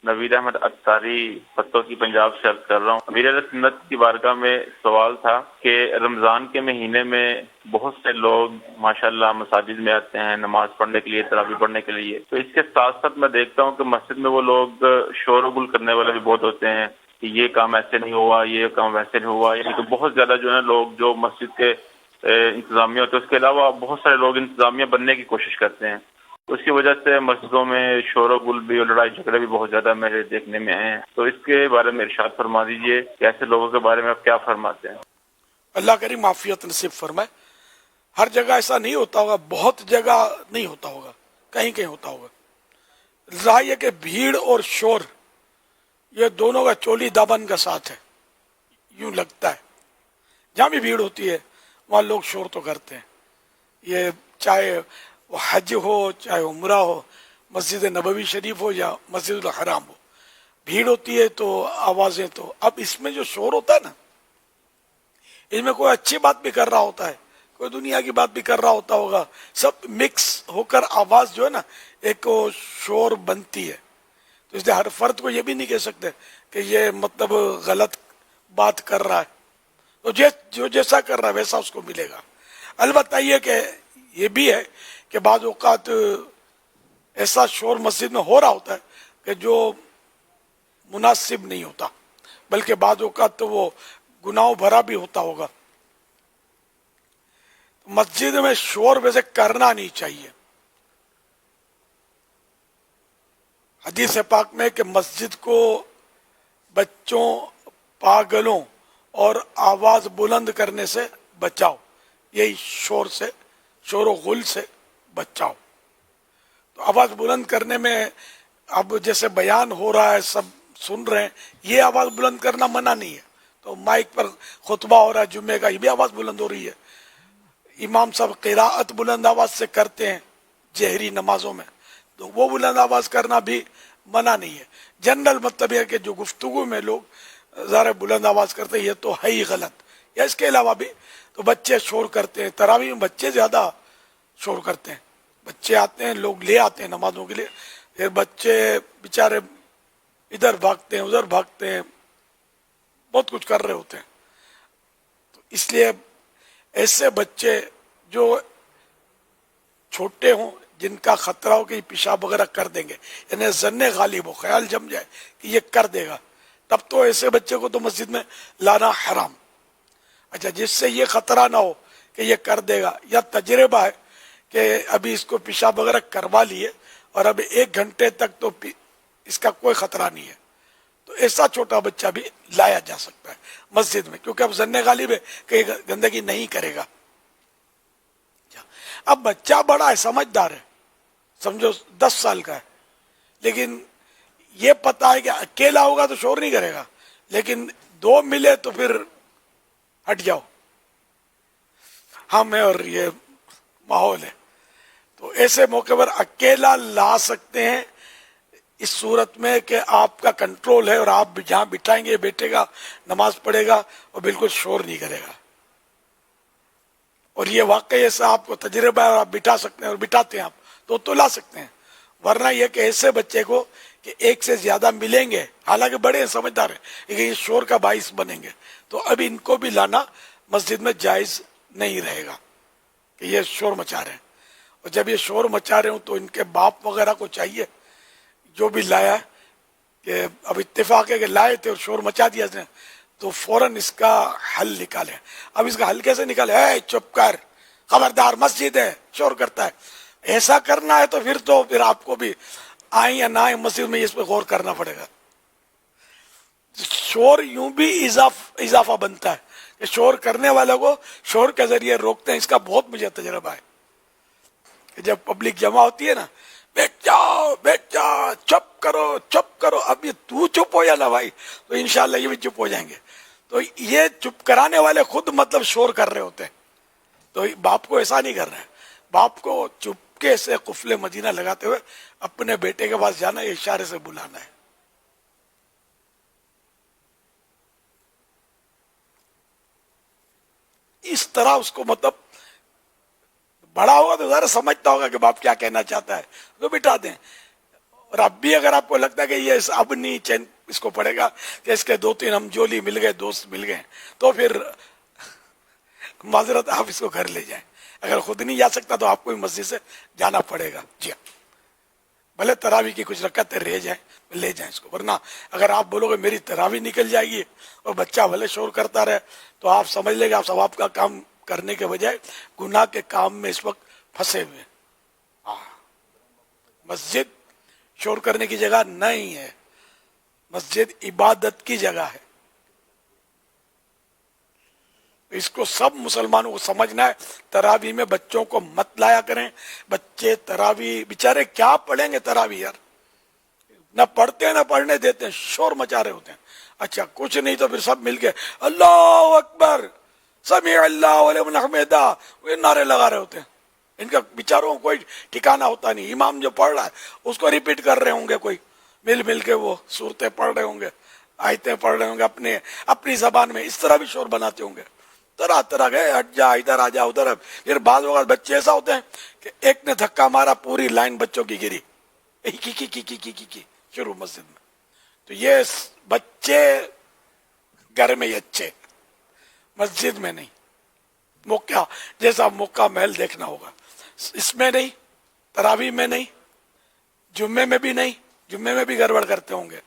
نوید احمد اتاری پتوں کی پنجاب سے عرض کر رہا ہوں۔ امیر اہل سنت کی بارگاہ میں سوال تھا کہ رمضان کے مہینے میں بہت سے لوگ ماشاءاللہ مساجد میں آتے ہیں نماز پڑھنے کے لیے، تراویح پڑھنے کے لیے، تو اس کے ساتھ ساتھ میں دیکھتا ہوں کہ مسجد میں وہ لوگ شور و گل کرنے والے بھی بہت ہوتے ہیں کہ یہ کام ایسے نہیں ہوا، یہ کام ویسے نہیں ہوا، یعنی کہ بہت زیادہ جو ہے لوگ جو مسجد کے انتظامیہ ہوتے ہیں، اس کے علاوہ بہت سارے لوگ انتظامیہ بننے کی کوشش کرتے ہیں۔ اس کی وجہ سے مسجدوں میں شور و گل بھی اور لڑائی جھگڑے بھی بہت زیادہ میرے دیکھنے میں آئے ہیں، تو اس کے بارے میں ارشاد فرما دیجئے کہ ایسے لوگوں کے بارے میں آپ کیا فرماتے ہیں؟ اللہ کریم معافیت نصیب فرمائے۔ ہر جگہ ایسا نہیں ہوتا ہوگا، بہت جگہ نہیں ہوتا ہوگا، کہیں کہیں ہوتا ہوگا۔ ظاہر ہے کہ بھیڑ اور شور یہ دونوں کا چولی دامن کا ساتھ ہے، یوں لگتا ہے۔ جہاں بھی بھیڑ ہوتی ہے وہاں لوگ شور تو کرتے ہیں، یہ چاہے وہ حج ہو چاہے عمرہ ہو، مسجد نبوی شریف ہو یا مسجد الحرام ہو، بھیڑ ہوتی ہے تو آوازیں تو۔ اب اس میں جو شور ہوتا ہے نا، اس میں کوئی اچھی بات بھی کر رہا ہوتا ہے، کوئی دنیا کی بات بھی کر رہا ہوتا ہوگا، سب مکس ہو کر آواز جو ہے نا ایک شور بنتی ہے۔ تو اس لیے ہر فرد کو یہ بھی نہیں کہہ سکتے کہ یہ مطلب غلط بات کر رہا ہے، تو جو جیسا کر رہا ہے ویسا اس کو ملے گا۔ البتہ یہ کہ یہ بھی ہے کہ بعض اوقات ایسا شور مسجد میں ہو رہا ہوتا ہے کہ جو مناسب نہیں ہوتا، بلکہ بعض اوقات تو وہ گناہوں بھرا بھی ہوتا ہوگا۔ مسجد میں شور ویسے کرنا نہیں چاہیے۔ حدیث پاک میں کہ مسجد کو بچوں، پاگلوں اور آواز بلند کرنے سے بچاؤ، یہی شور و غل سے بچاؤ۔ تو آواز بلند کرنے میں اب جیسے بیان ہو رہا ہے سب سن رہے ہیں، یہ آواز بلند کرنا منع نہیں ہے۔ تو مائک پر خطبہ ہو رہا ہے جمعے کا، یہ بھی آواز بلند ہو رہی ہے۔ امام صاحب قراءت بلند آواز سے کرتے ہیں جہری نمازوں میں، تو وہ بلند آواز کرنا بھی منع نہیں ہے۔ جنرل مطلب یہ کہ جو گفتگو میں لوگ ذرا بلند آواز کرتے ہیں یہ تو ہے ہی غلط۔ یا اس کے علاوہ بھی تو بچے شور کرتے ہیں، تراویح میں بچے زیادہ شور کرتے ہیں، بچے آتے ہیں، لوگ لے آتے ہیں نمازوں کے لیے، پھر بچے بیچارے ادھر بھاگتے ہیں ادھر بھاگتے ہیں، بہت کچھ کر رہے ہوتے ہیں۔ تو اس لیے ایسے بچے جو چھوٹے ہوں، جن کا خطرہ ہو کہ یہ پیشاب وغیرہ کر دیں گے، یعنی ظن غالب ہو، خیال جم جائے کہ یہ کر دے گا، تب تو ایسے بچے کو تو مسجد میں لانا حرام۔ اچھا، جس سے یہ خطرہ نہ ہو کہ یہ کر دے گا، یا تجربہ ہے کہ ابھی اس کو پیشاب وغیرہ کروا لیے اور اب 1 گھنٹے تک تو اس کا کوئی خطرہ نہیں ہے، تو ایسا چھوٹا بچہ بھی لایا جا سکتا ہے مسجد میں، کیونکہ اب ظن غالب ہے کہ یہ گندگی نہیں کرے گا۔ اب بچہ بڑا ہے، سمجھدار ہے، سمجھو 10 سال کا ہے، لیکن یہ پتا ہے کہ اکیلا ہوگا تو شور نہیں کرے گا، لیکن 2 ملے تو پھر ہٹ جاؤ، ہم ہیں اور یہ ماحول ہے۔ تو ایسے موقع پر اکیلا لا سکتے ہیں اس صورت میں کہ آپ کا کنٹرول ہے اور آپ جہاں بٹھائیں گے بیٹھے گا، نماز پڑھے گا اور بالکل شور نہیں کرے گا، اور یہ واقعی ایسا آپ کو تجربہ ہے اور آپ بٹھا سکتے ہیں اور بٹھاتے ہیں آپ تو لا سکتے ہیں۔ ورنہ یہ کہ ایسے بچے کو کہ 1 سے زیادہ ملیں گے، حالانکہ بڑے ہیں سمجھدار ہیں، لیکن یہ شور کا باعث بنیں گے، تو اب ان کو بھی لانا مسجد میں جائز نہیں رہے گا کہ یہ شور مچا رہے ہیں۔ اور جب یہ شور مچا رہے ہوں تو ان کے باپ وغیرہ کو چاہیے جو بھی لایا ہے کہ اب اتفاق ہے کہ لائے تھے اور شور مچا دیا اس نے، تو فوراً اس کا حل نکالے۔ اب اس کا حل کیسے نکالے؟ اے چپ کر، خبردار، مسجد ہے، شور کرتا ہے، ایسا کرنا ہے تو پھر آپ کو بھی آئیں یا نہ آئیں مسجد میں اس پہ غور کرنا پڑے گا۔ شور یوں بھی اضافہ بنتا ہے کہ شور کرنے والوں کو شور کے ذریعے روکتے ہیں۔ اس کا بہت مجھے تجربہ ہے کہ جب پبلک جمع ہوتی ہے نا، بیٹھ جاؤ بیٹھ جاؤ، چپ کرو، اب یہ تو چپ ہو یا نہ بھائی، تو انشاءاللہ یہ بھی چپ ہو جائیں گے۔ تو یہ چپ کرانے والے خود مطلب شور کر رہے ہوتے ہیں، تو باپ کو ایسا نہیں کرنا ہے، باپ کو چپکے سے قفل مدینہ لگاتے ہوئے اپنے بیٹے کے پاس جانا ہے، اشارے سے بلانا ہے۔ اس طرح اس کو مطلب بڑا ہوگا تو ذرا سمجھتا ہوگا کہ باپ کیا کہنا چاہتا ہے، تو بٹھا دیں۔ اور اب بھی اگر آپ کو لگتا ہے کہ یہ اب نہیں چین اس کو پڑے گا کہ اس کے 2-3 ہم جولی مل گئے، دوست مل گئے، تو پھر معذرت آپ اس کو گھر لے جائیں. اگر خود نہیں جا سکتا تو آپ کو بھی مسجد سے جانا پڑے گا. جی ہاں، بھلے تراویح کی کچھ رکعتیں رہ جائیں، لے جائیں اس کو. ورنہ اگر آپ بولو گے میری تراویح نکل جائے گی اور بچہ بھلے شور کرتا رہے، تو آپ سمجھ لیں گے آپ ثواب کا کام کرنے کے بجائے گناہ کے کام میں اس وقت پھنسے ہوئے. مسجد شور کرنے کی جگہ نہیں ہے، مسجد عبادت کی جگہ ہے. اس کو سب مسلمانوں کو سمجھنا ہے. تراویح میں بچوں کو مت لایا کریں. بچے تراویح بیچارے کیا پڑھیں گے تراویح یار، نہ پڑھتے ہیں نہ پڑھنے دیتے ہیں، شور مچا رہے ہوتے ہیں. اچھا کچھ نہیں تو پھر سب مل کے اللہ اکبر سمیع اللہ لمن حمدہ یہ نعرے لگا رہے ہوتے ہیں. ان کا بیچاروں کو کوئی ٹھکانہ ہوتا نہیں. امام جو پڑھ رہا ہے اس کو ریپیٹ کر رہے ہوں گے، کوئی مل کے وہ صورتیں پڑھ رہے ہوں گے، آیتیں پڑھ رہے ہوں گے اپنی زبان میں. اس طرح بھی شور بناتے ہوں گے، طرح گئے ہٹ جا ادھر آ جا ادھر. پھر بعض اوقات بچے ایسا ہوتے ہیں کہ ایک نے دھکا مارا پوری لائن بچوں کی گری کی شروع مسجد میں. تو یہ بچے گھر میں ہی اچھے، مسجد میں نہیں. موقع جیسا موقع محل دیکھنا ہوگا، اس میں نہیں، تراویح میں نہیں، جمعے میں بھی نہیں. جمعے میں بھی گڑبڑ کرتے ہوں گے.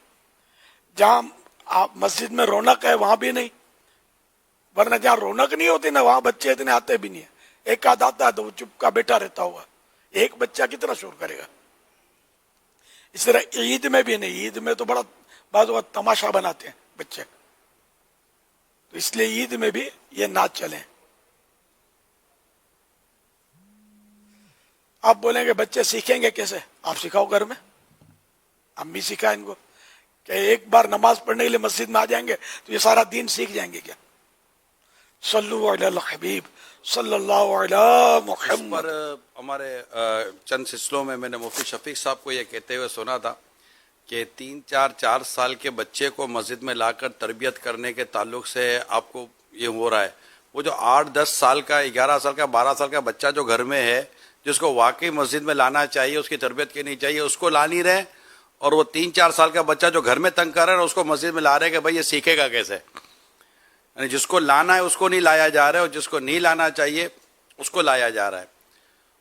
جہاں آپ مسجد میں رونق ہے وہاں بھی نہیں، ورنہ جہاں رونق نہیں ہوتی نا وہاں بچے اتنے آتے بھی نہیں ہیں. ایک آدھ آتا ہے تو وہ چپ کا بیٹھا رہتا ہوگا. ایک بچہ کتنا شور کرے گا. اس طرح عید میں بھی نہیں. عید میں تو بڑا بعض اوقات تماشا بناتے ہیں بچے، تو اس لیے عید میں بھی یہ نہ چلیں. آپ بولیں گے بچے سیکھیں گے کیسے؟ آپ سکھاؤ گھر میں، امی سکھائیں ان کو. کہ ایک بار نماز پڑھنے کے لیے مسجد میں آ جائیں گے تو یہ سارا دین سیکھ جائیں گے کیا؟ صلو علی الحبیب صلی اللہ علی محمد. پر ہمارے چند سلسلوں میں نے مفتی شفیق صاحب کو یہ کہتے ہوئے سنا تھا کہ 3-4 سال کے بچے کو مسجد میں لا کر تربیت کرنے کے تعلق سے آپ کو یہ ہو رہا ہے. وہ جو 8-10 سال کا 11 سال کا 12 سال کا بچہ جو گھر میں ہے، جس کو واقعی مسجد میں لانا چاہیے، اس کی تربیت کرنی چاہیے، اس کو لا نہیں رہے. اور وہ 3-4 سال کا بچہ جو گھر میں تنگ کر رہا ہے اس کو مسجد میں لا رہے کہ بھائی یہ سیکھے گا کیسے. یعنی جس کو لانا ہے اس کو نہیں لایا جا رہا ہے، اور جس کو نہیں لانا چاہیے اس کو لایا جا رہا ہے.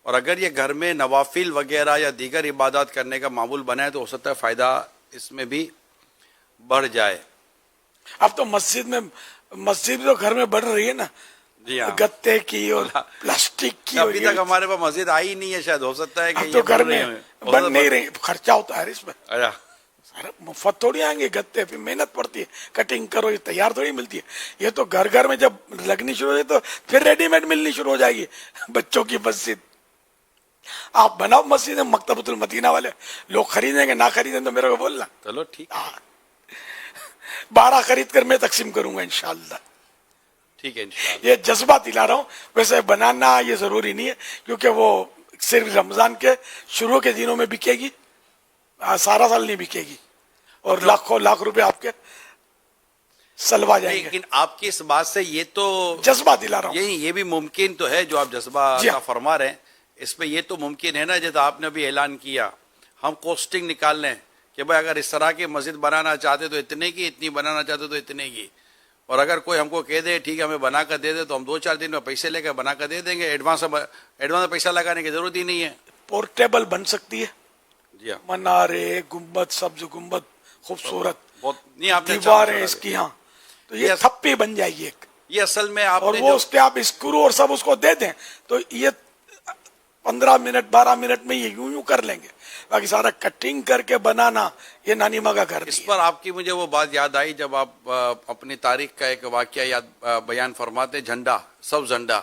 اور اگر یہ گھر میں نوافل وغیرہ یا دیگر عبادات کرنے کا معمول بنا ہے تو ہو سکتا ہے فائدہ اس میں بھی بڑھ جائے. اب تو مسجد تو گھر میں بڑھ رہی ہے نا. جی ہاں، گتے کی اور پلاسٹک کی. ابھی تک ہمارے پاس مسجد آئی نہیں ہے، شاید ہو سکتا ہے کہ تو گھر میں بن نہیں رہی. خرچہ ہوتا ہے اس میں، مفت تھوڑی آئیں گے گتے، پھر محنت پڑتی ہے، کٹنگ کرو، یہ تیار تھوڑی ملتی ہے. یہ تو گھر میں جب لگنی شروع ہوئی تو پھر ریڈی میڈ ملنی شروع ہو جائے گی. بچوں کی مسجد آپ بناؤ مسجد میں، مکتبۃ المدینہ والے لوگ خریدیں گے، نہ خریدیں تو میرے کو بولنا. چلو ٹھیک، 12 خرید کر میں تقسیم کروں گا انشاءاللہ. ٹھیک ہے انشاءاللہ. یہ جذبہ دلا رہا ہوں. ویسے بنانا یہ ضروری نہیں ہے، کیونکہ وہ صرف رمضان کے شروع کے دنوں میں بکے گی، سارا سال نہیں بکے گی، اور لاکھوں لاکھ روپے آپ کے سلوا جائیں گے. لیکن آپ کی اس بات سے یہ تو جذبہ دلا رہا ہوں. یہ بھی ممکن تو ہے جو آپ جذبہ کا فرما رہے ہیں، اس پہ یہ تو ممکن ہے نا، جیسے آپ نے بھی اعلان کیا ہم کوسٹنگ نکال لیں کہ بھائی اگر اس طرح کی مسجد بنانا چاہتے تو اتنے کی، اتنی بنانا چاہتے تو اتنے کی. اور اگر کوئی ہم کو کہہ دے ٹھیک ہے ہمیں بنا کر دے دے تو ہم 2-4 دن میں پیسے لے کے بنا کر دے دیں گے. ایڈوانس پیسہ لگانے کی ضرورت ہی نہیں ہے. پورٹیبل بن سکتی ہے. جی ہاں، منارے، گنبد، سبز گنبد خوبصورت، نہیں دیواریں اس کی، ہاں تو یہ تھپی بن جائے گی ایک. یہ اصل میں آپ اور نے وہ اس کے آپ اسکرو اور سب اس کو دے دیں تو یہ 15 منٹ 12 منٹ میں یہ یوں کر لیں گے. باقی سارا کٹنگ کر کے بنانا یہ نانی ماں کا گھر. اس پر آپ کی مجھے وہ بات یاد آئی جب آپ اپنی تاریخ کا ایک واقعہ بیان فرماتے، جھنڈا، سب جھنڈا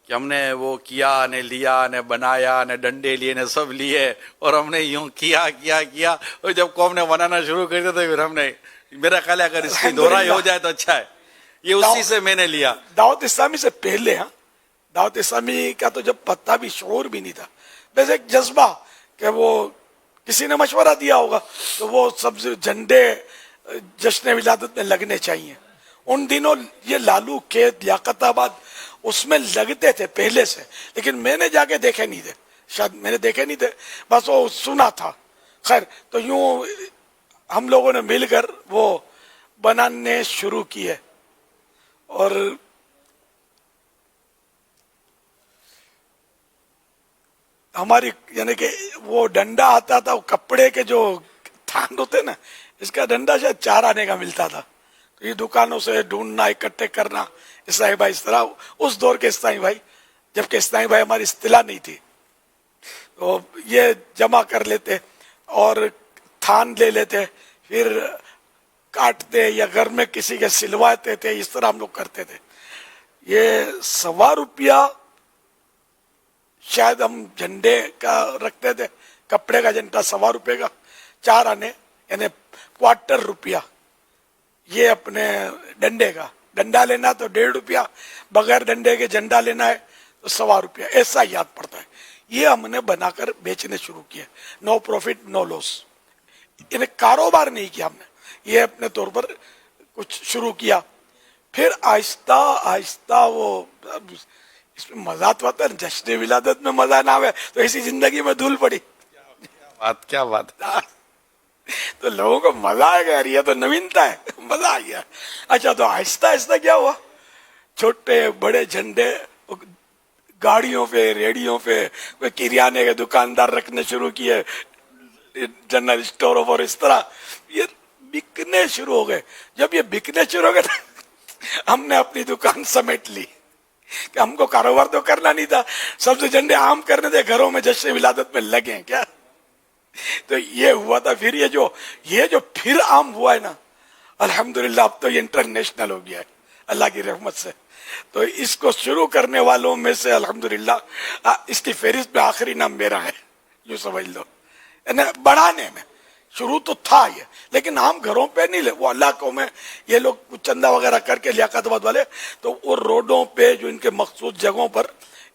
کہ ہم نے وہ کیا، نے لیا، نے بنایا، نے ڈنڈے لیے، نے سب لیے، اور ہم نے یوں کیا، اور جب قوم نے بنانا شروع کر دیا تو پھر ہم نے، میرا خیال ہے اگر اس کی دہرائی ہو جائے تو اچھا ہے. یہ اسی سے میں نے لیا. دعوت اسلامی سے پہلے، ہاں دعوت اسلامی کا تو جب پتہ بھی شعور بھی نہیں تھا، بس ایک جذبہ کہ وہ کسی نے مشورہ دیا ہوگا تو وہ سب جھنڈے جشن ولادت میں لگنے چاہیے. ان دنوں یہ لالو کھیت، لیاقت آباد اس میں لگتے تھے پہلے سے، لیکن میں نے جا کے دیکھے نہیں تھے، شاید میں نے دیکھے نہیں تھے، بس وہ سنا تھا. خیر تو یوں ہم لوگوں نے مل کر وہ بنانے شروع کیے اور ہماری یعنی کہ وہ ڈنڈا آتا تھا، وہ کپڑے کے جو تھان ہوتے نا، اس کا ڈنڈا شاید 4 آنے کا ملتا تھا. تو یہ دکانوں سے ڈھونڈنا، اکٹھے کرنا، اسلائی بھائی اس طرح اس دور کے اسلائی بھائی، جبکہ اسلائی بھائی ہماری اصطلاح نہیں تھی، تو یہ جمع کر لیتے اور تھان لے لیتے، پھر کاٹتے یا گھر میں کسی کے سلواتے تھے. اس طرح ہم لوگ کرتے تھے. یہ 1.25 روپیہ شاید ہم جھنڈے کا رکھتے تھے، کپڑے کا جھنڈا 1.25 روپے کا، 4 آنے یعنی 1/4 روپیہ. یہ اپنے ڈنڈے کا، ڈنڈا لینا تو 1.5 روپیہ، بغیر ڈنڈے کے جھنڈا لینا ہے تو 1.25 روپیہ. ایسا یاد پڑتا ہے. یہ ہم نے بنا کر بیچنے شروع کیے. نو پروفٹ نو لاس، یعنی کاروبار نہیں کیا ہم نے، یہ اپنے طور پر کچھ شروع کیا. پھر آہستہ آہستہ وہ اس میں مزہ تو آتا ہے. جشن ولادت میں مزہ نہ آئے تو ایسی زندگی میں دھول پڑی. کیا بات. تو لوگوں کو مزہ آئے گا یار، یہ تو نوینتا ہے، مزہ آ گیا. اچھا تو آہستہ آہستہ کیا ہوا، چھوٹے بڑے جھنڈے گاڑیوں پہ، ریڑیوں پہ، کریانے کے دکاندار رکھنے شروع کیے، جنرل اسٹوروں پر، اس طرح یہ بکنے شروع ہو گئے. جب یہ بکنے شروع ہو گئے ہم نے اپنی دکان سمیٹ لی کہ ہم کو کاروبار تو کرنا نہیں تھا، سب سے جھنڈے عام کرنے تھے، گھروں میں جشن ولادت میں لگے کیا. تو یہ ہوا تھا. پھر یہ جو پھر عام ہوا ہے نا، الحمدللہ اب تو یہ انٹرنیشنل ہو گیا ہے اللہ کی رحمت سے. تو اس کو شروع کرنے والوں میں سے الحمدللہ اس کی فہرست میں آخری نام میرا ہے، یوں سمجھ لو. بڑھانے میں شروع تو تھا یہ، لیکن عام گھروں پہ نہیں لے. وہ علاقوں میں یہ لوگ کچھ چندہ وغیرہ کر کے لیاقت آباد والے، تو وہ روڈوں پہ جو ان کے مخصوص جگہوں پر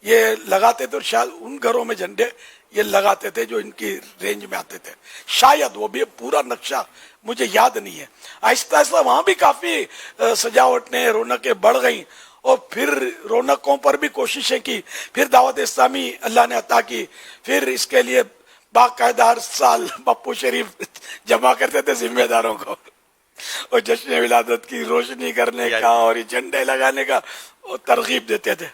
یہ لگاتے تھے، اور شاید ان گھروں میں جھنڈے یہ لگاتے تھے جو ان کی رینج میں آتے تھے. شاید وہ بھی پورا نقشہ مجھے یاد نہیں ہے. آہستہ آہستہ وہاں بھی کافی سجاوٹیں، رونقیں بڑھ گئیں، اور پھر رونقوں پر بھی کوششیں کی. پھر دعوت اسلامی اللہ نے عطا کی. پھر اس کے لیے باقاعدہ ہر سال پپو شریف جمع کرتے تھے ذمہ داروں کو، اور جشن ولادت کی روشنی کرنے کا اور یہ جھنڈے لگانے کا ترغیب دیتے تھے.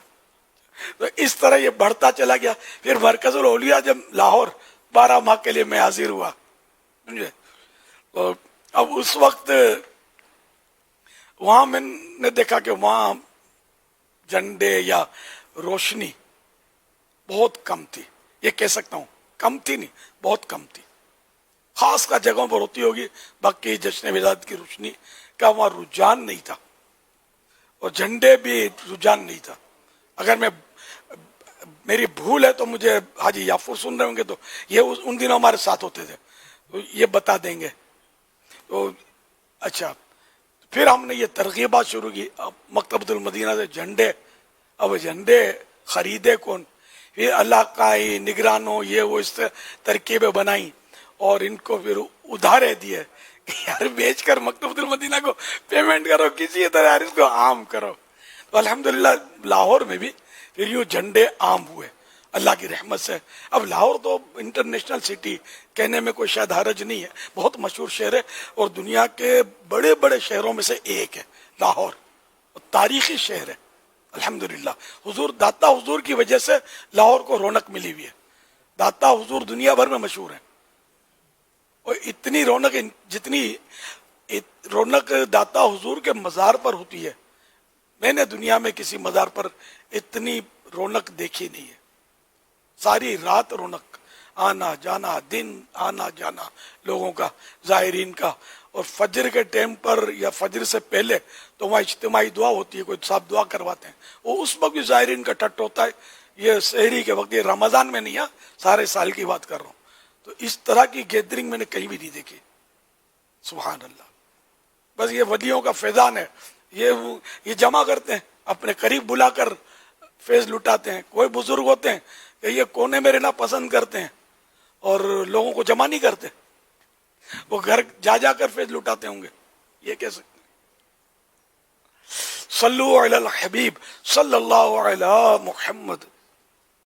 تو اس طرح یہ بڑھتا چلا گیا. پھر مرکز الاولیاء جب لاہور 12 ماہ کے لیے میں حاضر ہوا، اب اس وقت وہاں میں نے دیکھا کہ وہاں جھنڈے یا روشنی بہت کم تھی. یہ کہہ سکتا ہوں کم تھی نہیں، بہت کم تھی. خاص کا جگہوں پر ہوتی ہوگی، باقی جشن ولادت کی روشنی کا وہاں رجحان نہیں تھا، اور جھنڈے بھی رجحان نہیں تھا. اگر میری بھول ہے تو مجھے حاجی یافور سن رہے ہوں گے، تو یہ ان دنوں ہمارے ساتھ ہوتے تھے، تو یہ بتا دیں گے. تو اچھا پھر ہم نے یہ ترغیبات شروع کی. اب مکتبۃ المدینہ سے جھنڈے، اب جھنڈے خریدے کون؟ پھر علاقائی نگرانوں یہ وہ اس ترکیبیں بنائی، اور ان کو پھر ادھارے دیے کہ یار بیچ کر مکتبۃ المدینہ کو پیمنٹ کرو، کسی طرح یار اس کو عام کرو. تو الحمدللہ لاہور میں بھی پھر یوں جھنڈے عام ہوئے اللہ کی رحمت سے. اب لاہور تو انٹرنیشنل سٹی کہنے میں کوئی شاید حرج نہیں ہے، بہت مشہور شہر ہے، اور دنیا کے بڑے بڑے شہروں میں سے ایک ہے لاہور. تاریخی شہر ہے الحمدللہ. حضور داتا حضور کی وجہ سے لاہور کو رونق ملی ہوئی ہے. داتا حضور دنیا بھر میں مشہور ہے، اور اتنی رونق، جتنی رونق داتا حضور کے مزار پر ہوتی ہے، میں نے دنیا میں کسی مزار پر اتنی رونق دیکھی نہیں ہے. ساری رات رونق، آنا جانا، دن آنا جانا لوگوں کا، زائرین کا. اور فجر کے ٹائم پر یا فجر سے پہلے تو وہاں اجتماعی دعا ہوتی ہے، کوئی صاحب دعا کرواتے ہیں، وہ اس وقت بھی زائرین کا ٹٹ ہوتا ہے. یہ سحری کے وقت، یہ رمضان میں نہیں ہے، سارے سال کی بات کر رہا ہوں. تو اس طرح کی گیدرنگ میں نے کہیں بھی نہیں دیکھی. سبحان اللہ. بس یہ ولیوں کا فیضان ہے. یہ جمع کرتے ہیں، اپنے قریب بلا کر فیض لٹاتے ہیں. کوئی بزرگ ہوتے ہیں کہ یہ کونے میں رہنا پسند کرتے ہیں اور لوگوں کو جمع نہیں کرتے، وہ گھر جا جا کر فیض لٹاتے ہوں گے. یہ کہہ سکتے ہیں. صلو علی الحبیب صلی اللہ علی محمد.